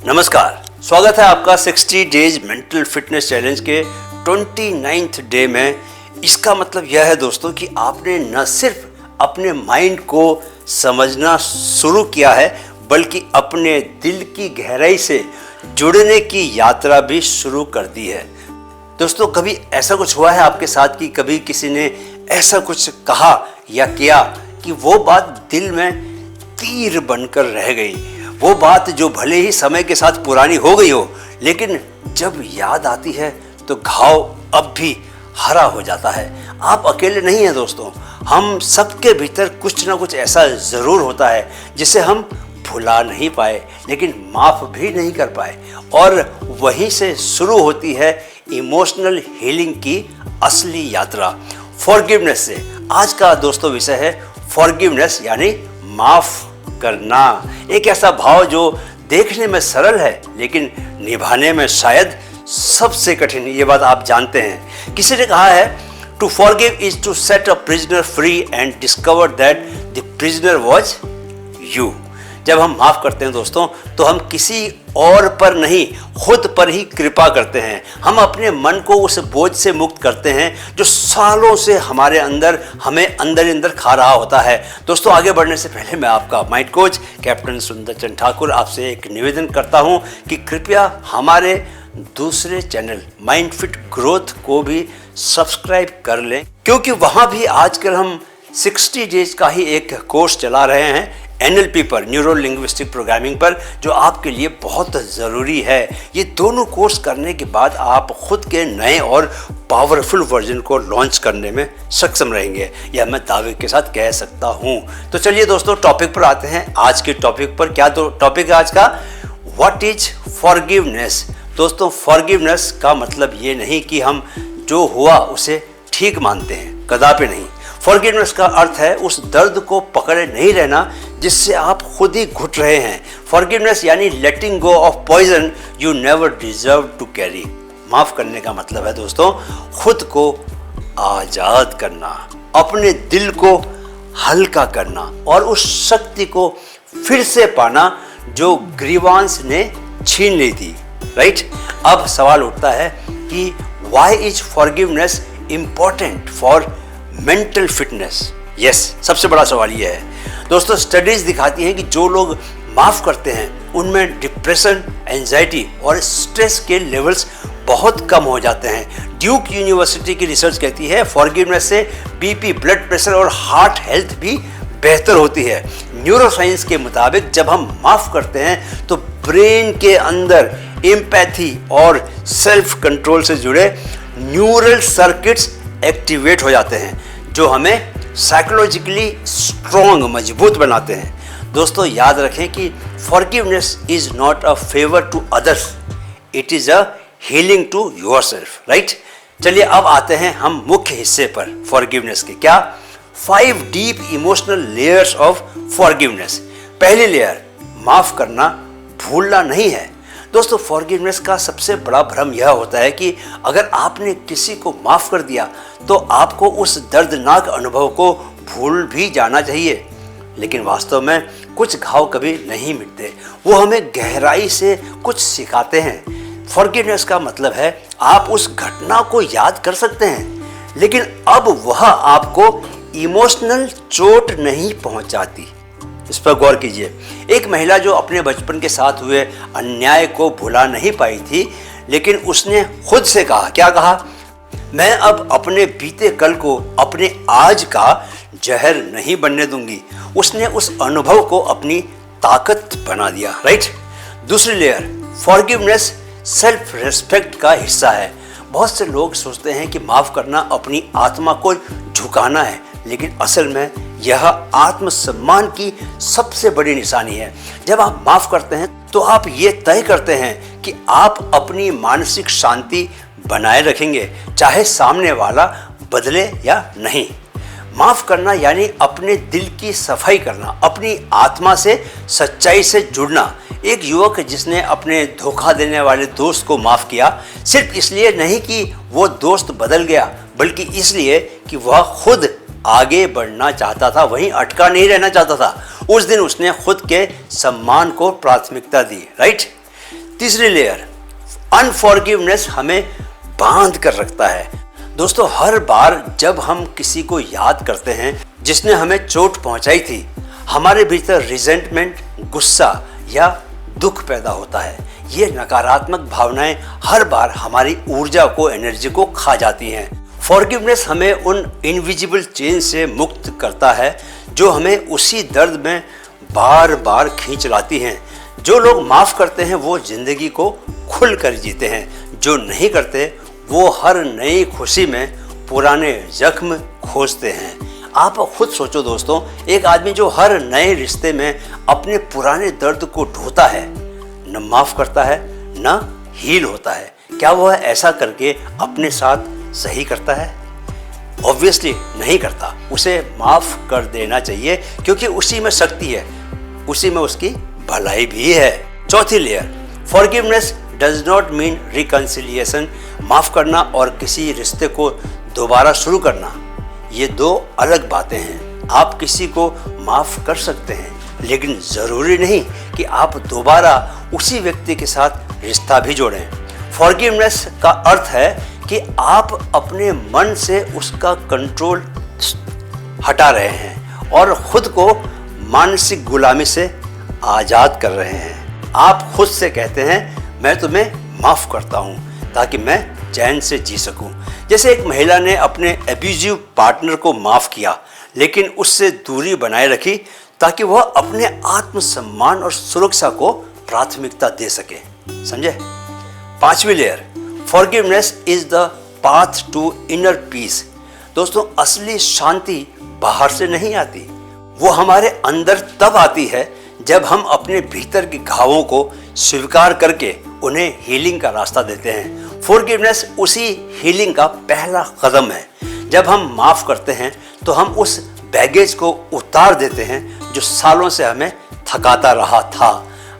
नमस्कार, स्वागत है आपका 60 डेज मेंटल फिटनेस चैलेंज के 29th डे में। इसका मतलब यह है दोस्तों कि आपने न सिर्फ अपने माइंड को समझना शुरू किया है बल्कि अपने दिल की गहराई से जुड़ने की यात्रा भी शुरू कर दी है। दोस्तों, कभी ऐसा कुछ हुआ है आपके साथ कि कभी किसी ने ऐसा कुछ कहा या किया कि वो बात दिल में तीर बनकर रह गई? वो बात जो भले ही समय के साथ पुरानी हो गई हो, लेकिन जब याद आती है तो घाव अब भी हरा हो जाता है। आप अकेले नहीं हैं दोस्तों, हम सबके भीतर कुछ ना कुछ ऐसा ज़रूर होता है जिसे हम भुला नहीं पाए लेकिन माफ़ भी नहीं कर पाए, और वहीं से शुरू होती है इमोशनल हीलिंग की असली यात्रा, फॉरगिवनेस से। आज का दोस्तों विषय है फॉरगिवनेस यानी माफ़ करना। एक ऐसा भाव जो देखने में सरल है लेकिन निभाने में शायद सबसे कठिन। ये बात आप जानते हैं। किसी ने कहा है, to forgive is to set a prisoner free and discover that the prisoner was you. जब हम माफ़ करते हैं दोस्तों तो हम किसी और पर नहीं, खुद पर ही कृपा करते हैं। हम अपने मन को उस बोझ से मुक्त करते हैं जो सालों से हमारे अंदर हमें अंदर खा रहा होता है। दोस्तों, आगे बढ़ने से पहले मैं आपका माइंड कोच कैप्टन सुंदर चंद ठाकुर आपसे एक निवेदन करता हूं कि कृपया हमारे दूसरे चैनल माइंड फिट ग्रोथ को भी सब्सक्राइब कर लें, क्योंकि वहाँ भी आजकल हम 60 डेज का ही एक कोर्स चला रहे हैं NLP पर, न्यूरो लिंग्विस्टिक प्रोग्रामिंग पर, जो आपके लिए बहुत ज़रूरी है। ये दोनों कोर्स करने के बाद आप खुद के नए और पावरफुल वर्जन को लॉन्च करने में सक्षम रहेंगे, यह मैं दावे के साथ कह सकता हूँ। तो चलिए दोस्तों, टॉपिक पर आते हैं। आज के टॉपिक पर क्या टॉपिक है आज का? What is forgiveness. दोस्तों, फॉरगिवनेस का मतलब ये नहीं कि हम जो हुआ उसे ठीक मानते हैं, कदापि नहीं। फॉरगिवनेस का अर्थ है उस दर्द को पकड़े नहीं रहना जिससे आप खुद ही घुट रहे हैं। फॉरगिवनेस यानी letting go of poison you never deserve to carry. माफ करने का मतलब है दोस्तों खुद को आजाद करना, अपने दिल को हल्का करना और उस शक्ति को फिर से पाना जो ग्रीवांस ने छीन ली थी। राइट? अब सवाल उठता है कि why is forgiveness important for mental fitness? Yes, सबसे बड़ा सवाल यह है दोस्तों। स्टडीज दिखाती हैं कि जो लोग माफ़ करते हैं उनमें डिप्रेशन, एंजाइटी और स्ट्रेस के लेवल्स बहुत कम हो जाते हैं। ड्यूक यूनिवर्सिटी की रिसर्च कहती है फॉरगिवनेस से बीपी, ब्लड प्रेशर और हार्ट हेल्थ भी बेहतर होती है। न्यूरोसाइंस के मुताबिक जब हम माफ़ करते हैं तो ब्रेन के अंदर एम्पैथी और सेल्फ कंट्रोल से जुड़े न्यूरल सर्किट्स एक्टिवेट हो जाते हैं जो हमें साइकोलॉजिकली स्ट्रॉन्ग, मजबूत बनाते हैं। दोस्तों, याद रखें कि forgiveness is not a favour to others, it is a healing to yourself. Right? चलिए अब आते हैं हम मुख्य हिस्से पर फॉरगिवनेस के। क्या? 5 deep emotional layers of forgiveness. पहली लेयर, माफ करना भूलना नहीं है। दोस्तों, फॉरगिवनेस का सबसे बड़ा भ्रम यह होता है कि अगर आपने किसी को माफ़ कर दिया तो आपको उस दर्दनाक अनुभव को भूल भी जाना चाहिए, लेकिन वास्तव में कुछ घाव कभी नहीं मिटते, वो हमें गहराई से कुछ सिखाते हैं। फॉरगिवनेस का मतलब है आप उस घटना को याद कर सकते हैं लेकिन अब वह आपको इमोशनल चोट नहीं पहुंचाती। इस पर गौर कीजिए। एक महिला जो अपने बचपन के साथ हुए अन्याय को भुला नहीं पाई थी, लेकिन उसने खुद से कहा, क्या कहा? मैं अब अपने बीते कल को अपने आज का जहर नहीं बनने दूंगी। उसने उस अनुभव को अपनी ताकत बना दिया। राइट? दूसरी लेयर, फॉरगिवनेस सेल्फ रिस्पेक्ट का हिस्सा है। बहुत से लोग सोचते हैं कि माफ़ करना अपनी आत्मा को झुकाना है, लेकिन असल में यह आत्मसम्मान की सबसे बड़ी निशानी है। जब आप माफ़ करते हैं तो आप ये तय करते हैं कि आप अपनी मानसिक शांति बनाए रखेंगे, चाहे सामने वाला बदले या नहीं। माफ़ करना यानी अपने दिल की सफाई करना, अपनी आत्मा से सच्चाई से जुड़ना। एक युवक जिसने अपने धोखा देने वाले दोस्त को माफ़ किया, सिर्फ इसलिए नहीं कि वो दोस्त बदल गया, बल्कि इसलिए कि वह खुद आगे बढ़ना चाहता था, वहीं अटका नहीं रहना चाहता था। उस दिन उसने खुद के सम्मान को प्राथमिकता दी। राइट? तीसरी लेयर, अनफॉरगिवनेस हमें बांध कर रखता है। दोस्तों, हर बार जब हम किसी को याद करते हैं जिसने हमें चोट पहुंचाई थी, हमारे भीतर रिजेंटमेंट, गुस्सा या दुख पैदा होता है। ये नकारात्मक भावनाएं हर बार हमारी ऊर्जा को, एनर्जी को खा जाती हैं। फॉरगिवनेस हमें उन इनविजिबल चेन से मुक्त करता है जो हमें उसी दर्द में बार बार खींच लाती हैं। जो लोग माफ़ करते हैं वो जिंदगी को खुल कर जीते हैं, जो नहीं करते वो हर नई खुशी में पुराने जख्म खोजते हैं। आप खुद सोचो दोस्तों, एक आदमी जो हर नए रिश्ते में अपने पुराने दर्द को ढोता है, न माफ़ करता है न हील होता है, क्या वह ऐसा करके अपने साथ सही करता है? ऑब्वियसली नहीं करता। उसे माफ़ कर देना चाहिए, क्योंकि उसी में शक्ति है, उसी में उसकी भलाई भी है। चौथी layer, forgiveness does not mean reconciliation. माफ़ करना और किसी रिश्ते को दोबारा शुरू करना, ये दो अलग बातें हैं। आप किसी को माफ़ कर सकते हैं, लेकिन ज़रूरी नहीं कि आप दोबारा उसी व्यक्ति के साथ रिश्ता भी जोड़ें। फॉरगिवनेस का अर्थ है कि आप अपने मन से उसका कंट्रोल हटा रहे हैं और खुद को मानसिक गुलामी से आज़ाद कर रहे हैं। आप खुद से कहते हैं, मैं तुम्हें माफ़ करता हूँ ताकि मैं चैन से जी सकूं। जैसे एक महिला ने अपने एब्यूजिव पार्टनर को माफ़ किया, लेकिन उससे दूरी बनाए रखी ताकि वह अपने आत्मसम्मान और सुरक्षा को प्राथमिकता दे सके। समझे? पांचवी layer, forgiveness is the path to inner peace. दोस्तों, असली शांति बाहर से नहीं आती, वो हमारे अंदर तब आती है जब हम अपने भीतर के घावों को स्वीकार करके उन्हें हीलिंग का रास्ता देते हैं। फॉरगिवनेस उसी हीलिंग का पहला कदम है। जब हम माफ़ करते हैं तो हम उस बैगेज को उतार देते हैं जो सालों से हमें थकाता रहा था।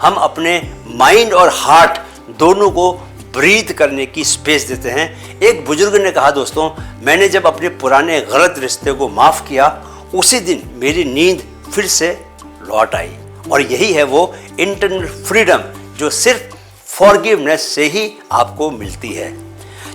हम अपने माइंड और हार्ट दोनों को ब्रीथ करने की स्पेस देते हैं। एक बुजुर्ग ने कहा, दोस्तों, मैंने जब अपने पुराने गलत रिश्ते को माफ़ किया, उसी दिन मेरी नींद फिर से लौट आई। और यही है वो इंटरनल फ्रीडम जो सिर्फ फॉरगिवनेस से ही आपको मिलती है।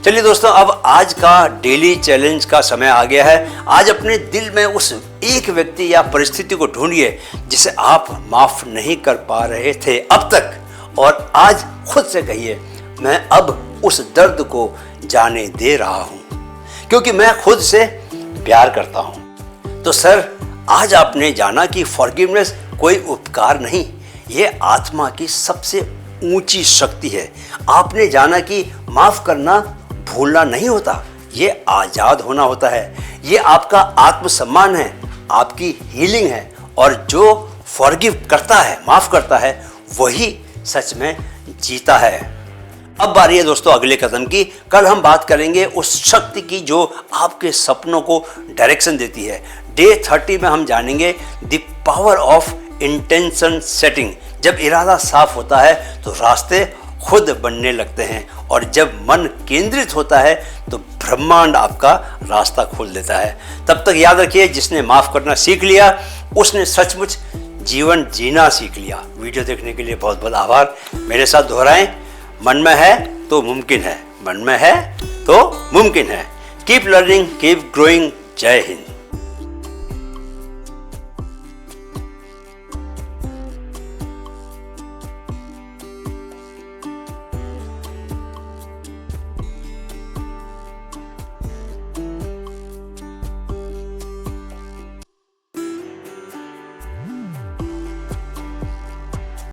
चलिए दोस्तों, अब आज का डेली चैलेंज का समय आ गया है। आज अपने दिल में उस एक व्यक्ति या परिस्थिति को ढूंढिए जिसे आप माफ़ नहीं कर पा रहे थे अब तक, और आज खुद से कहिए, मैं अब उस दर्द को जाने दे रहा हूँ क्योंकि मैं खुद से प्यार करता हूँ। तो सर, आज आपने जाना कि फॉरगिवनेस कोई उपकार नहीं, ये आत्मा की सबसे ऊंची शक्ति है। आपने जाना कि माफ़ करना भूलना नहीं होता, ये आज़ाद होना होता है। ये आपका आत्मसम्मान है, आपकी हीलिंग है। और जो फॉरगिव करता है, माफ़ करता है, वही सच में जीता है। अब बारी है दोस्तों अगले कदम की। कल हम बात करेंगे उस शक्ति की जो आपके सपनों को डायरेक्शन देती है। डे 30 में हम जानेंगे the power of intention setting. जब इरादा साफ होता है तो रास्ते खुद बनने लगते हैं, और जब मन केंद्रित होता है तो ब्रह्मांड आपका रास्ता खोल देता है। तब तक याद रखिए, जिसने माफ़ करना सीख लिया उसने सचमुच जीवन जीना सीख लिया। वीडियो देखने के लिए बहुत बहुत आभार। मेरे साथ दोहराएं, मन में है तो मुमकिन है, मन में है तो मुमकिन है। Keep learning, keep growing. जय हिंद।